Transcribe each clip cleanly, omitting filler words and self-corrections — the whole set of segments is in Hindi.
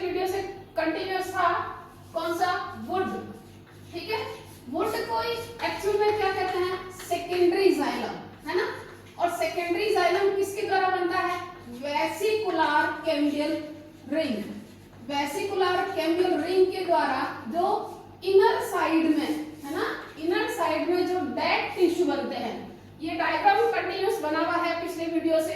वीडियो से कंटिन्यूअस था कौन सा, वुड। ठीक है, वुड को एक्चुअल में क्या कहते हैं, सेकेंडरी जाइलम, है ना। और सेकेंडरी जाइलम किसके द्वारा बनता है, vesicular cambial ring. Vesicular cambial ring के द्वारा जो इनर साइड में, है ना, इनर साइड में जो डेड टिश्यू बनते हैं, ये डायग्राम कंटिन्यूअस बना हुआ है पिछले वीडियो से,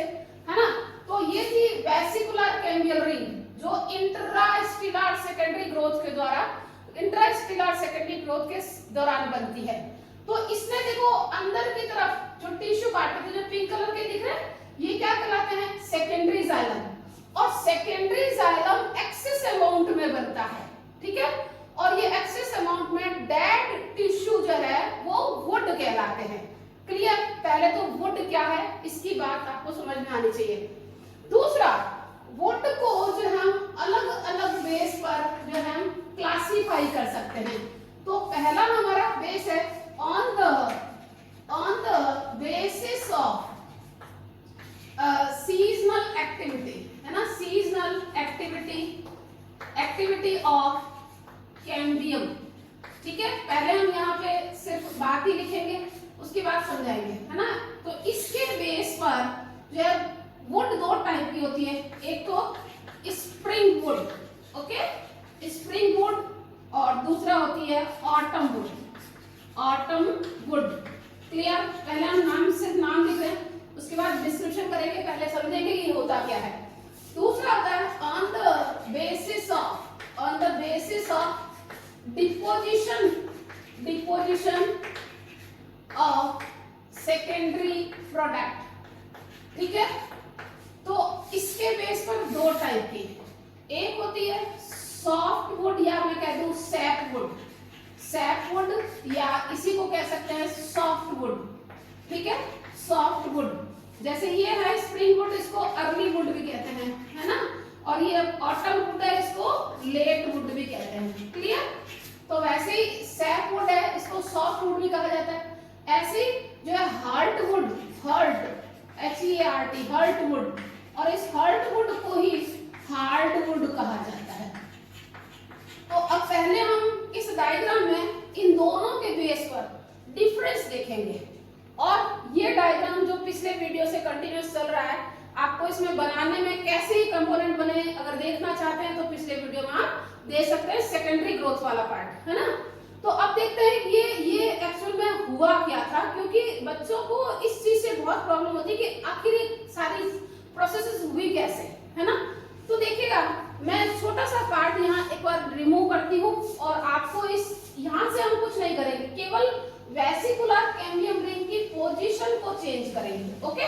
है ना। तो ये थी वेसिकुलर कैम्बियल रिंग जो इंट्रास्टिलर सेकेंडरी ग्रोथ के द्वारा, इंट्रास्टिलर सेकेंडरी ग्रोथ के दौरान बनती है। तो इसमें देखो अंदर की तरफ जो टिश्यू काटे थे जो पिंक कलर के दिख रहे हैं, ये क्या कहलाते हैं, सेकेंडरी जाइलम। और सेकेंडरी जाइलम एक्सेस अमाउंट में बनता है, ठीक है। और ये एक्सेस अमाउंट में डेड टिश्यू जो है वो वुड कहलाते हैं। क्लियर, पहले तो वुड क्या है इसकी बात आपको समझ में आनी चाहिए। दूसरा, वुड को जो हम अलग अलग बेस पर जो है हम क्लासिफाई कर सकते हैं। तो पहला हमारा बेस है on the basis of seasonal activity, है ना, सीजनल एक्टिविटी ऑफ कैम्बियम। ठीक है, पहले हम यहाँ पे सिर्फ बात ही लिखेंगे, उसके बाद समझाएंगे, है ना। तो इसके बेस पर जो है वुड दो टाइप की होती है, एक तो spring would, okay, spring would, और दूसरा होती है autumn would, autumn would. Clear, पहले हम नाम सिर्फ नाम लिख रहे हैं, उसके बाद डिस्क्रिप्शन करेंगे, पहले समझेंगे ये होता क्या है। दूसरा होता है on the basis of deposition of secondary product. ठीक है, तो इसके बेस पर दो टाइप की, एक होती है सॉफ्ट वुड या मैं कह दूं सैप वुड, या इसी को कह सकते हैं सॉफ्ट वुड। ठीक है, सॉफ्ट वुड, जैसे ये है स्प्रिंग वुड, इसको अर्ली वुड भी कहते हैं, है ना। और ये ऑटम वुड है, इसको लेट वुड भी कहते हैं। क्लियर, तो वैसे ही सैप वुड है, इसको सॉफ्ट वुड भी कहा जाता है। ऐसे जो है heart wood, HERT, heart wood, और इस हर्ट वुड को ही हार्ड वुड कहा जाता है। तो अब पहले हम इस डायग्राम में इन दोनों के बेस पर डिफरेंस देखेंगे, और ये डायग्राम जो पिछले वीडियो से कंटिन्यूस चल रहा है, आपको इसमें बनाने में कैसे ही कंपोनेंट बने अगर देखना चाहते हैं तो पिछले वीडियो में आप देख सकते हैं, सेकेंडरी ग्रोथ वाला पार्ट, है ना। तो अब देखते हैं कि ये एक्चुअल में हुआ क्या था, क्योंकि बच्चों को इस चीज से बहुत प्रॉब्लम होती है कि आखिर सारी प्रोसेसेस हुई कैसे, है ना। तो देखिएगा, मैं छोटा सा पार्ट यहाँ एक बार रिमूव करती हूँ, और आपको इस यहाँ से हम कुछ नहीं करेंगे, केवल वेसिकुलर कैम्बियम रिंग की पोजीशन को चेंज करेंगे। ओके,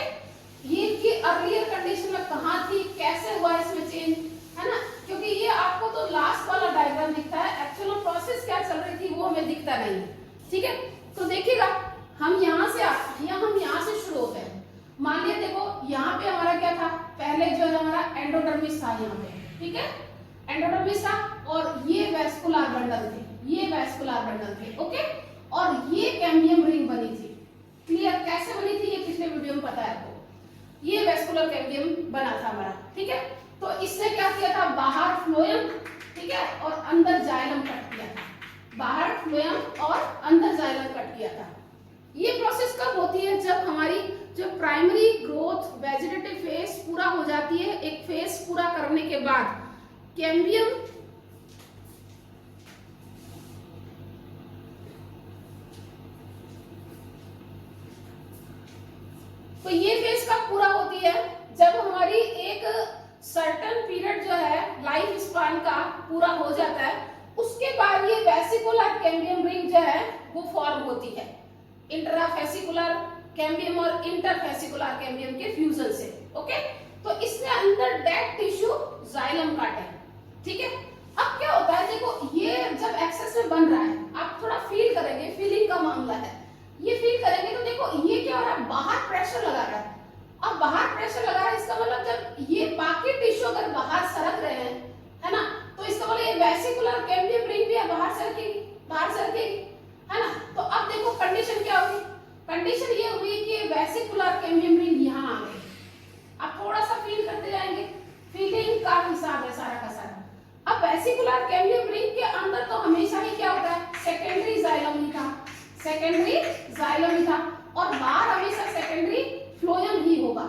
ये कि अर्लियर कंडीशन में कहाँ थी, कैसे हुआ इसमें चेंज, है ना, क्योंकि ये आपको तो लास्ट वाला डायग्राम दिखता है, एक्चुअल प्रोसेस क्या चल रही थी वो हमें दिखता नहीं। ठीक है, तो देखिएगा, हम यहाँ से शुरू होते हैं। मान लिया देखो यहाँ पे हमारा क्या था, पहले जो है हमारा एंडोडर्मिस था यहाँ पे, ठीक है, एंडोडर्मिस था, और ये वेस्कुलर बंडल थे, ओके, और ये कैम्बियम रिंग बनी थी। क्लियर, कैसे बनी थी ये पिछले वीडियो में पता है आपको, ये वेस्कुलर कैम्बियम बना था हमारा। ठीक है, तो इसने क्या किया था, बाहर फ्लोएम, ठीक है, और अंदर जाइलम कट किया था, बाहर फ्लोएम और अंदर जाइलम कट किया था। ये प्रोसेस कब होती है, जब हमारी जो प्राइमरी ग्रोथ वेजिटेटिव फेज पूरा हो जाती है, एक फेज पूरा करने के बाद कैम्बियम तो ये फेज कब पूरा होती है, जब हमारी एक सर्टेन पीरियड जो है लाइफ स्पान का पूरा हो जाता है, उसके बाद ये वेसिकुलर कैम्बियम रिंग जो है वो फॉर्म होती है, इंट्राफेसिकुलर कैम्बियम और इंटरफेसिकुलर कैम्बियम के फ्यूजन से। ओके, तो इसने अंदर डेड टिश्यू जाइलम काटे। ठीक है, अब क्या होता है, देखो ये जब एक्सेस में बन रहा है, आप थोड़ा फील करेंगे, फीलिंग का मामला है, ये फील करेंगे तो देखो ये क्या हो रहा है, बाहर प्रेशर लगा रहा है। अब बाहर प्रेशर लगा रहा है, इसका मतलब जब ये बाकी टिश्यू अगर बाहर सरक रहे हैं, है ना, तो इसका मतलब ये वेसिकुलर कैम्बियम रिंग भी है बाहर सरकेगी, है ना। तो अब देखो कंडीशन क्या होगी, कंडीशन ये हुई कि वेसिकुलर कैम्बियम रिंग यहाँ आ गई। अब थोड़ा सा फील करते जाएंगे, फीलिंग का हिसाब है सारा का सारा। अब अब वेसिकुलर कैम्बियम रिंग के अंदर तो हमेशा ही क्या होता है, सेकेंडरी जाइलम ही था, सेकेंडरी जाइलम ही था, और बाहर हमेशा सेकेंडरी फ्लोएम ही होगा,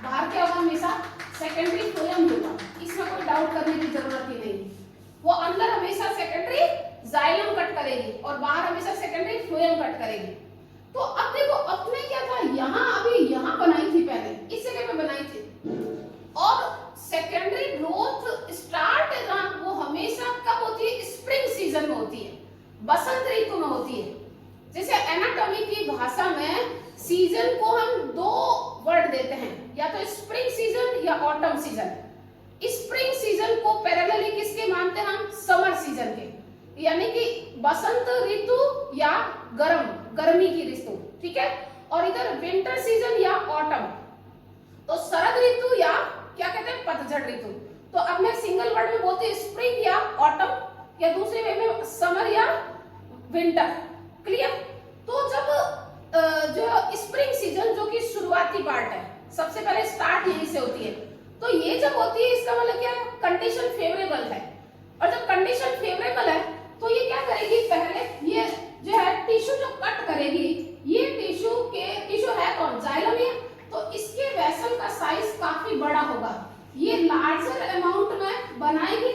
बाहर क्या होगा, हमेशा सेकेंडरी फ्लोएम होगा, इसमें कोई डाउट करने की जरूरत ही नहीं। वो अंदर हमेशा सेकेंडरी जाइलम कट करेगी और बाहर हमेशा सेकेंडरी फ्लोएम कट करेगी। तो अब देखो अपने क्या था, यहाँ अभी यहाँ बनाई थी, पहले इस जगह पे बनाई थी, और सेकेंडरी ग्रोथ स्टार्ट है ना, वो हमेशा कब होती है, स्प्रिंग सीजन में होती है, बसंत ऋतु में होती है। जैसे एनाटॉमी की भाषा में सीजन को हम दो वर्ड देते हैं, या तो स्प्रिंग सीजन या ऑटम सीजन। स्प्रिंग सीजन को पैरेलली किसके मानते हैं हम, समर सीजन के, यानी कि बसंत ऋतु या गर्मी की ऋतु, ठीक है। और इधर विंटर सीजन या ऑटम, तो शरद ऋतु या क्या कहते हैं, पतझड़ ऋतु। तो अब मैं सिंगल वर्ड में बोलती हूँ स्प्रिंग या ऑटम, या दूसरे वे में समर या विंटर, क्लियर। तो जब जो स्प्रिंग सीजन जो कि शुरुआती पार्ट है, सबसे पहले स्टार्ट यहीं से होती है, तो ये जब होती है इसका मतलब क्या, कंडीशन फेवरेबल है। और जब कंडीशन फेवरेबल है तो ये क्या करेगी, पहले ये जो है टिश्यू जो कट करेगी, ये टिश्यू है कौन, जाइलम है, तो इसके वेसल का साइज काफी बड़ा होगा, ये लार्जर अमाउंट में बनाएगी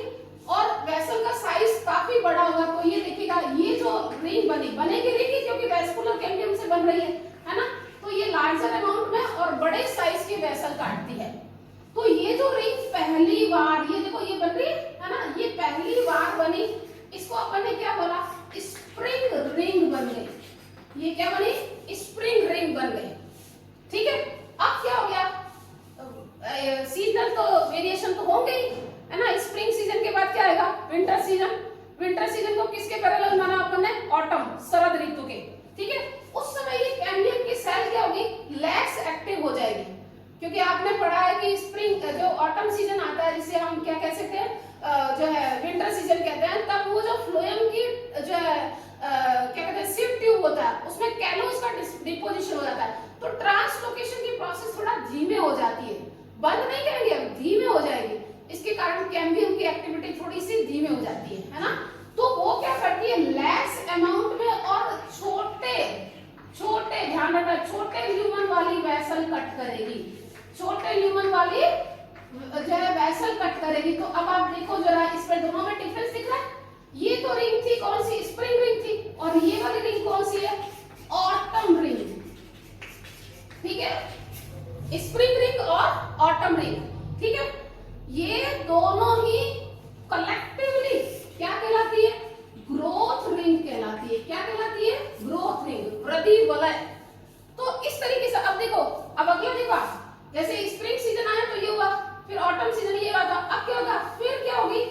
और वेसल का साइज काफी बड़ा होगा। तो ये देखिएगा, ये जो रिंग बनेगी रिंग क्योंकि वेस्कुलर कैम्बियम से बन रही है ना, तो ये लार्जर अमाउंट में और बड़े साइज के वेसल काटती है। तो ये जो रिंग पहली बार, ये देखो ये बन रही है ना, ये पहली बार बनी, इसको अपन ने क्या बोला, स्प्रिंग रिंग बन गई। ये क्या बनी, स्प्रिंग रिंग बन गई, ठीक है। अब क्या हो गया, सीजनल तो वेरिएशन तो होंगे ही, है ना। स्प्रिंग सीजन के बाद क्या आएगा, विंटर सीजन। विंटर सीजन को किसके पैरेलल माना अपन ने, ऑटम, शरद ऋतु के, ठीक है। उस समय ये कैम्बियम की सेल क्या होगी, लेस एक्टिव हो जाएगी, क्योंकि आपने पढ़ा है कि स्प्रिंग जो ऑटम सीजन आता है, जिसे हम क्या कह सकते हैं, जो है विंटर सीजन कहते हैं, तब वो जो फ्लोएम की जो है क्या कहते हैं, सिव ट्यूब होता है, उसमें कैलोस का डिपोजिशन हो जाता है, तो ट्रांसलोकेशन की प्रोसेस थोड़ा धीमे हो जाती है, बंद नहीं करेंगे हम, धीमे हो जाएगी। इसके कारण कैम्बियम की एक्टिविटी थोड़ी सी धीमे हो जाती है ना। तो वो क्या करती है, लेस अमाउंट में और छोटे छोटे, ध्यान रखना, छोटे ल्यूमन वाली वेसल कट करेगी, छोटे ल्यूमन वाली जो है वेसल कट करेगी। तो अब आप देखो जरा, इस पर दोनों में डिफरेंस दिख रहा है। ये तो रिंग थी कौन सी, स्प्रिंग रिंग थी, और ये वाली रिंग कौन सी है, ऑटम रिंग, ठीक है। स्प्रिंग रिंग और ऑटम रिंग, ठीक है। ये दोनों ही कलेक्टिवली क्या कहलाती है, ग्रोथ रिंग कहलाती है। क्या कहलाती है, ग्रोथ रिंग, वृद्धि वलय। तो इस तरीके से अब देखो, अब अगला देखो, जैसे स्प्रिंग सीजन आया तो ये हुआ, फिर ऑटम सीजन ये हुआ था, अब क्या होगा, फिर क्या होगी,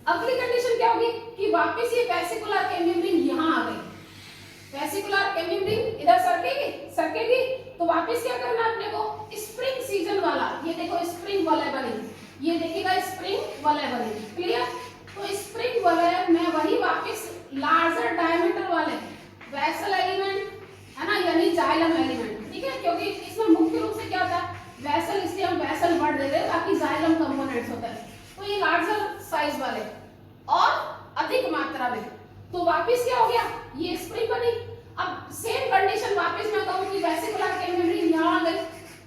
अगली कंडीशन क्या होगी कि वापस ये वेसिकुलर कैम्बियम रिंग यहाँ आ गई, वेसिकुलर कैम्बियम रिंग इधर सरकेगी, तो वापस क्या करना है अपने को, स्प्रिंग सीजन वाला, ये देखो स्प्रिंग वलय बनी, ये देखिएगा स्प्रिंग वलय बनी, क्लियर। तो स्प्रिंग वलय में वही वापस लार्जर डायमीटर वाले वेसल एलिमेंट, है ना, यानी जाइलम एलिमेंट, ठीक है, क्योंकि इसमें मुख्य रूप से क्या होता है, वेसल, इसलिए हम वेसल वर्ड दे रहे हैं, बाकी जाइलम कंपोनेंट्स होता है। तो ये लार्जर साइज वाले और अधिक मात्रा में, तो वापस क्या हो गया, ये स्प्रिंग बनी। अब सेम कंडीशन वापस मैं कहूँ कि वेसिकुलर कैम्बियम रिंग यहाँ आ गई,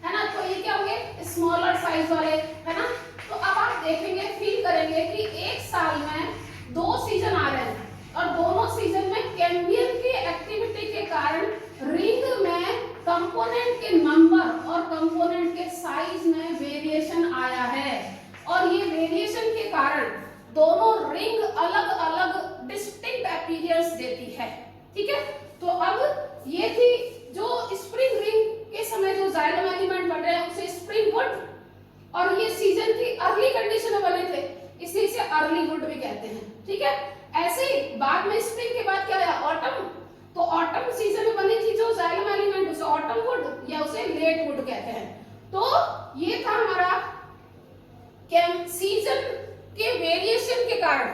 है ना, तो ये क्या हो गए, स्मॉलर साइज वाले, है ना। तो अब आप देखेंगे, फील करेंगे कि एक साल में 2 सीजन आ रहे हैं, और दोनों सीजन में कैम्बियम की एक्टिविटी के कारण रिंग में कंपोनेंट के नंबर और कंपोनेंट के साइज में वेरिएशन आया है, और ये वेरिएशन के कारण दोनों रिंग अलग अलग डिस्टिंक्ट अपीयरेंस देती है, ठीक है। तो अब ये थी जो स्प्रिंग रिंग के समय जो जाइलम एलिमेंट बन रहे हैं उसे स्प्रिंग वुड, और ये सीजन की अर्ली कंडीशन में बने थे, इसलिए इसे अर्ली वुड भी कहते हैं, ठीक है। ऐसे ही बाद में स्प्रिंग के बाद क्या आया, ऑटम, तो ऑटम सीजन में बनी थी जो जाइलम एलिमेंट, उसे ऑटम वुड या उसे लेट वुड कहते हैं। तो ये था हमारा सीजन के वेरिएशन के कारण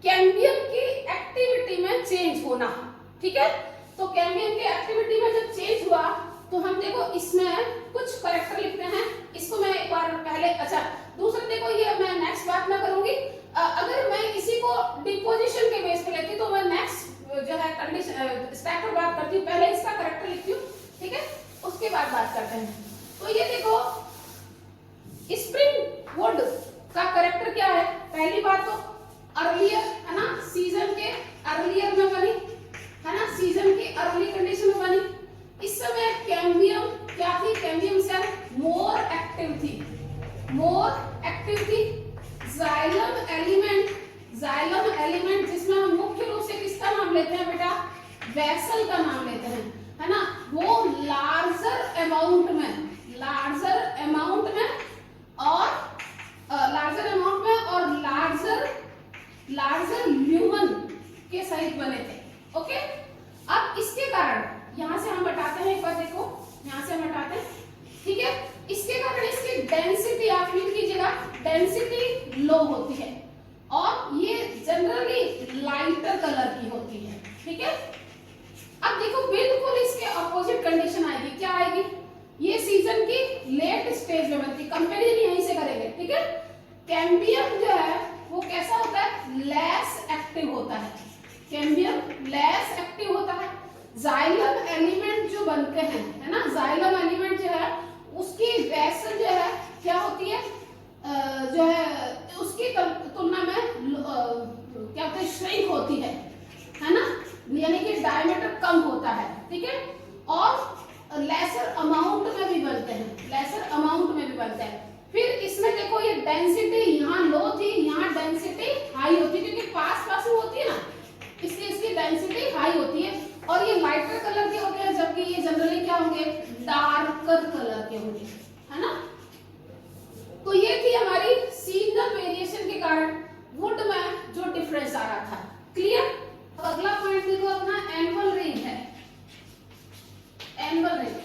कैम्बियम की एक्टिविटी में चेंज होना, ठीक है। तो कैम्बियम की एक्टिविटी में जब चेंज हुआ तो हम देखो इसमें कुछ करेक्टर लिखते हैं, इसको मैं एक बार पहले, अच्छा दूसरा देखो, ये मैं नेक्स्ट बात में करूंगी, अगर मैं इसी को डिपोजिशन के बेस पे लेती तो मैं नेक्स्ट जो है कंडीशन स्टेप पर बात करती हूँ, पहले इसका करेक्टर लिखती हूँ, ठीक है, उसके बाद बात करते हैं। तो ये देखो स्प्रिंग वुड का करेक्टर क्या है, पहली बात तो अर्लियर है ना, सीजन के अर्लियर में बनी है ना, सीजन की अर्ली कंडीशन में बनी। इस समय कैम्बियम क्या थी, कैम्बियम सेल मोर एक्टिव थी, मोर एक्टिव थी। जाइलम एलिमेंट जिसमें हम मुख्य रूप से किसका नाम लेते हैं बेटा, वेसल का नाम लेते हैं, है ना, वो लार्जर अमाउंट में लार्जर ल्यूमन के सहित बने थे। ओके, अब इसके कारण यहां से हम हटाते हैं, एक बार देखो यहां से हम हटाते हैं, ठीक है, इसके कारण इसकी डेंसिटी आप फील कीजिएगा, डेंसिटी लो होती है और ये जनरली लाइटर कलर की होती है, ठीक है। अब देखो बिल्कुल इसके अपोजिट कंडीशन आएगी, क्या आएगी, ये सीजन की लेट स्टेज में बनती, कंपैरिजन यहीं से करेंगे, ठीक है। कैम्बियम जो है वो कैसा होता है, लेस एक्टिव होता है, कैम्बियम लेस एक्टिव होता है। जाइलम एलिमेंट जो बनते हैं, है ना, जाइलम एलिमेंट जो है उसकी वेसल जो है क्या होती है, जो है उसकी तुलना में क्या होता है, श्रिंक होती है ना, यानी कि डायमीटर कम होता है, ठीक है, और लेसर अमाउंट में भी बनते हैं, लेसर अमाउंट में भी बनते हैं। फिर इसमें देखो ये डेंसिटी यहाँ लो थी, यहाँ डेंसिटी हाई होती है, क्योंकि पास पास में होती है ना, इसलिए इसकी डेंसिटी हाई होती है और ये लाइटर कलर के होते हैं, जबकि ये जनरली क्या होंगे, डार्कर कलर के होंगे, है ना। तो ये थी हमारी सीजनल वेरिएशन के कारण वुड में जो डिफरेंस आ रहा था, क्लियर। अगला पॉइंट देखो अपना एनुअल रेंज है, एनुअल रेंज।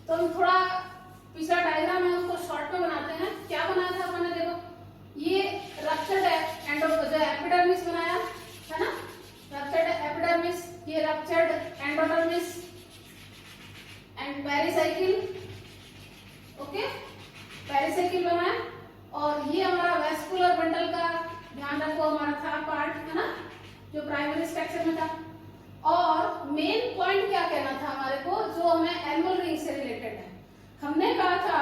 तो हम थोड़ा पिछला डायग्राम है उसको शॉर्ट में बनाते हैं, क्या बनाया था अपने, देखो ये रप्चर्ड एपिडर्मिस बनाया है ना, रप्चर्ड एपिडर्मिस, ये ruptured endodermis and pericycle, okay, pericycle बनाया, और ये हमारा वेस्कुलर बंडल का ध्यान रखो, हमारा था पार्ट है ना, जो प्राइमरी स्ट्रक्चर में था। और मेन पॉइंट क्या कहना था हमारे को, जो हमें एनुअल रिंग से रिलेटेड है, हमने कहा था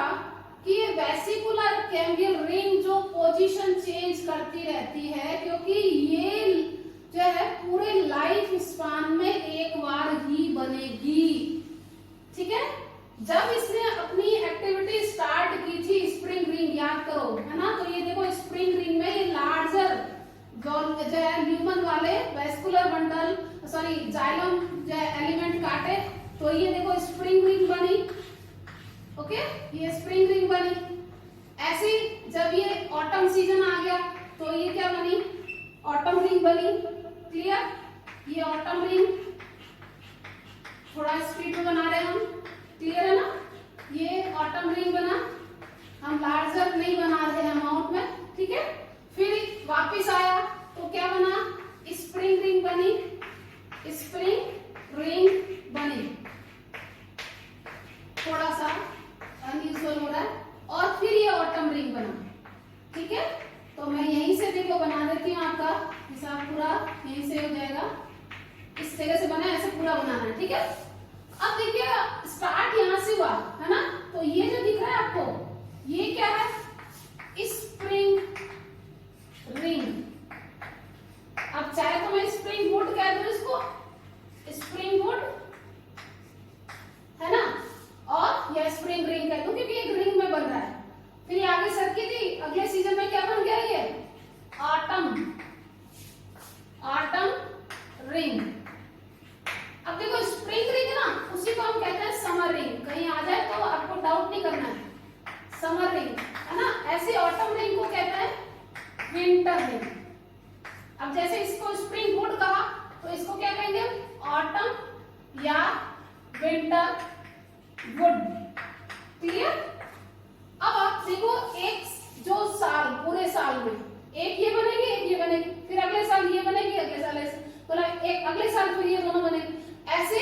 कि ये वेसिकुलर कैम्बियल रिंग जो पोजीशन चेंज करती रहती है, क्योंकि ये जो है पूरे लाइफ स्पान में एक बार ही बनेगी, ठीक है। जब इसने अपनी एक्टिविटी स्टार्ट की थी स्प्रिंग रिंग, याद करो है ना, तो ये देखो स्प्रिंग रिंग में ये लार्जर जो है ल्यूमन वाले वेस्कुलर बंडल जाइलम जो है एलिमेंट काटे, तो ये देखो स्प्रिंग रिंग बनी, ओके, ये स्प्रिंग रिंग बनी। ऐसे जब ये ऑटम सीजन आ गया तो ये क्या बनी, ऑटम रिंग बनी, क्लियर, ये ऑटम रिंग, थोड़ा स्पीड में बना रहे हैं हम, क्लियर है ना, ये ऑटम रिंग बना, हम लार्जर नहीं बना रहे हैं अमाउंट में, ठीक है। फिर वापस आया तो क्या बना, स्प्रिंग रिंग बनी, स्प्रिंग रिंग बनी, थोड़ा सा अनयूजुअल हो रहा है, और फिर ये ऑटम रिंग बना, ठीक है। तो मैं यहीं से देखो बना देती हूँ, आपका हिसाब पूरा यहीं से हो जाएगा, इस तरह से बना, ऐसे पूरा बनाना है, ठीक है। अब देखिए स्टार्ट यहाँ से हुआ है ना, तो ये जो दिख रहा है आपको, ये क्या है, स्प्रिंग रिंग। अब चाहे तो मैं स्प्रिंग वुड कह दूं इसको, स्प्रिंग वुड है ना, और या स्प्रिंग रिंग कह दूं, क्योंकि एक रिंग में बन रहा है। फिर आगे सरकी थी, अगले सीजन में क्या बन गया, ये ऑटम रिंग। अब देखो स्प्रिंग रिंग है ना, उसी को हम कहते हैं समर रिंग, कहीं आ जाए तो आपको डाउट नहीं करना है, समर रिंग है ना। ऐसे ऑटम रिंग को कहते हैं विंटर रिंग। अब जैसे इसको स्प्रिंग वुड कहा तो इसको क्या कहेंगे, ऑटम या विंटर वुड, क्लियर। अब आप देखो एक जो साल, पूरे साल में एक ये बनेगी, एक ये बनेगी, फिर अगले साल ये बनेगी, अगले साल ऐसे, तो एक अगले साल फिर ये दोनों बनेगी, ऐसे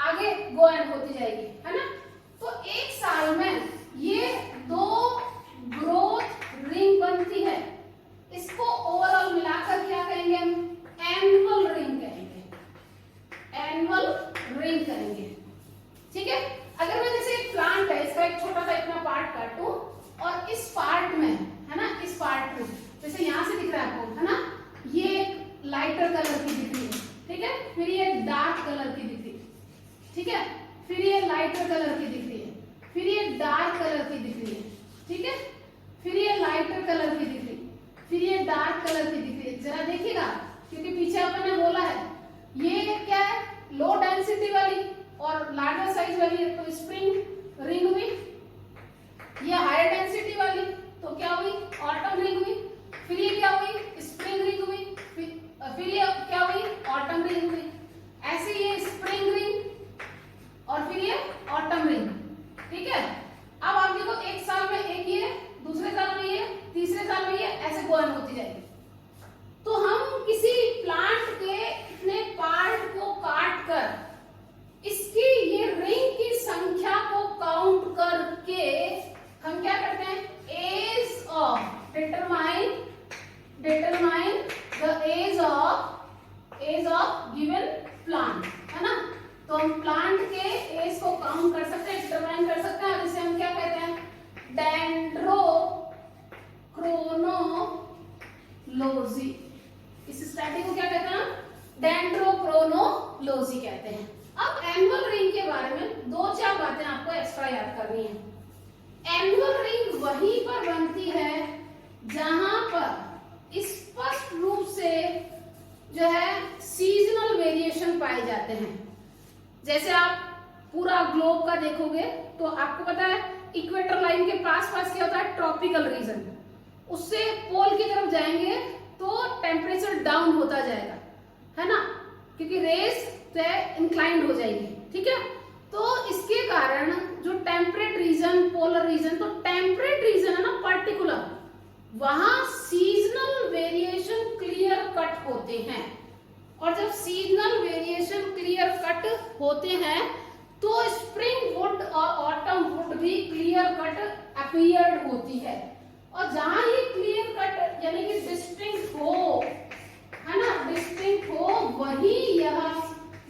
आगे गो एंड होती जाएगी, है ना। तो एक साल में ये दो ग्रोथ रिंग बनती है, इसको लाइटर कलर की दिख रही, फिर ये डार्क कलर की दिख रही। जरा देखिएगा, क्योंकि पीछे अपन ने बोला है ये क्या है, लो डेंसिटी वाली और लार्जर साइज वाली है, तो स्प्रिंग रिंग हुई। ये हायर डेंसिटी वाली तो क्या हुई, ऑटम रिंग हुई। फिर ये क्या हुई, स्प्रिंग रिंग हुई। फिर ये क्या हुई, ऑटम रिंग हुई। ऐसे ये स्प्रिंग रिंग और फिर ये ऑटम रिंग। ठीक है, अब आप देखो एक साल में एक ये, दूसरे साल में ये, तीसरे साल में ये, ऐसे गोन होती जाएगी। तो हम किसी प्लांट के इतने पार्ट को काट कर इसकी ये रिंग की संख्या को काउंट करके हम क्या करते हैं, age of determine the age of given plant, है ना। तो हम प्लांट के एज को काउंट कर सकते हैं, डिटरमाइन कर सकते हैं, और इसे हम क्या कहते हैं, डेंड्रोक्रोनोलॉजी। इस स्टडी को क्या कहते हैं, डेंड्रोक्रोनोलॉजी कहते हैं। अब एनुअल रिंग के बारे में दो चार बातें आपको एक्स्ट्रा याद करनी है। एनुअल रिंग वहीं पर बनती है जहां पर स्पष्ट रूप से जो है सीजनल वेरिएशन पाए जाते हैं। जैसे आप पूरा ग्लोब का देखोगे तो आपको पता है इक्वेटर लाइन के पास पास क्या होता है, ट्रॉपिकल रीजन। उससे पोल की तरफ जाएंगे तो टेम्परेचर डाउन होता जाएगा, है ना, क्योंकि रेस इंक्लाइंड हो जाएगी। ठीक है, तो इसके कारण जो टेम्परेट रीजन, पोलर रीजन, तो टेम्परेट रीजन है ना पर्टिकुलर, वहां सीजनल वेरिएशन क्लियर कट होते हैं। और जब सीजनल वेरिएशन क्लियर कट होते हैं तो स्प्रिंग वुड और ऑटम वुड भी क्लियर कट अपीयर्ड होती है। और जहां ये क्लियर कट यानी कि डिस्टिंक्ट हो, है ना, डिस्टिंक्ट हो, वही यह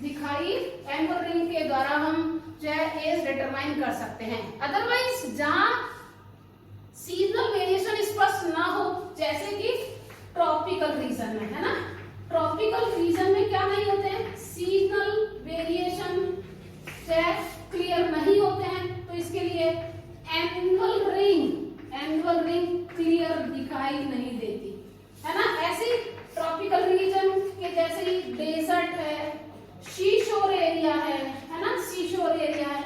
दिखाई एनुअल रिंग के द्वारा हम जो है एज डिटरमाइन कर सकते हैं। अदरवाइज जहां सीजनल वेरिएशन स्पष्ट ना हो, जैसे कि ट्रॉपिकल रीजन में, है ना, ट्रॉपिकल रीजन में क्या नहीं होते हैं, सीजनल वेरिएशन क्लियर नहीं होते हैं, तो इसके लिए एनुअल रिंग क्लियर दिखाई नहीं देती, है ना। ऐसे ट्रॉपिकल रीजन के जैसे ही डेजर्ट है, सीशोर एरिया है ना, सीशोर एरिया है,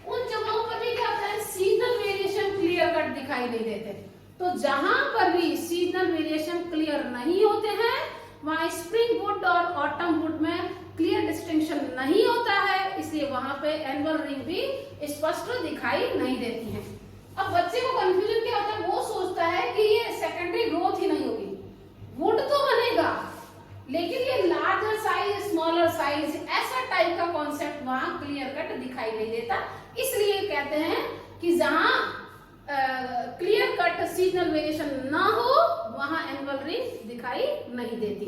उन जगहों पर भी क्या होता है, सीजनल वेरिएशन क्लियर कट दिखाई नहीं देते। तो जहां पर भी सीजनल वेरिएशन क्लियर नहीं होते हैं वहां स्प्रिंग वुड और ऑटम वुड में क्लियर डिस्टिंक्शन नहीं होता है, इसलिए वहां पे एनुअल रिंग भी स्पष्ट दिखाई नहीं देती है। अब बच्चे को कंफ्यूजन क्या होता है, वो सोचता है कि ये सेकेंडरी ग्रोथ ही नहीं होगी, वुड तो बनेगा लेकिन ये लार्जर साइज, स्मॉलर साइज, ऐसा टाइप का कॉन्सेप्ट वहां क्लियर कट दिखाई नहीं देता। इसलिए कहते हैं कि जहां क्लियर कट सीजनल वेरिएशन ना हो वहां एनुअल रिंग दिखाई नहीं देती।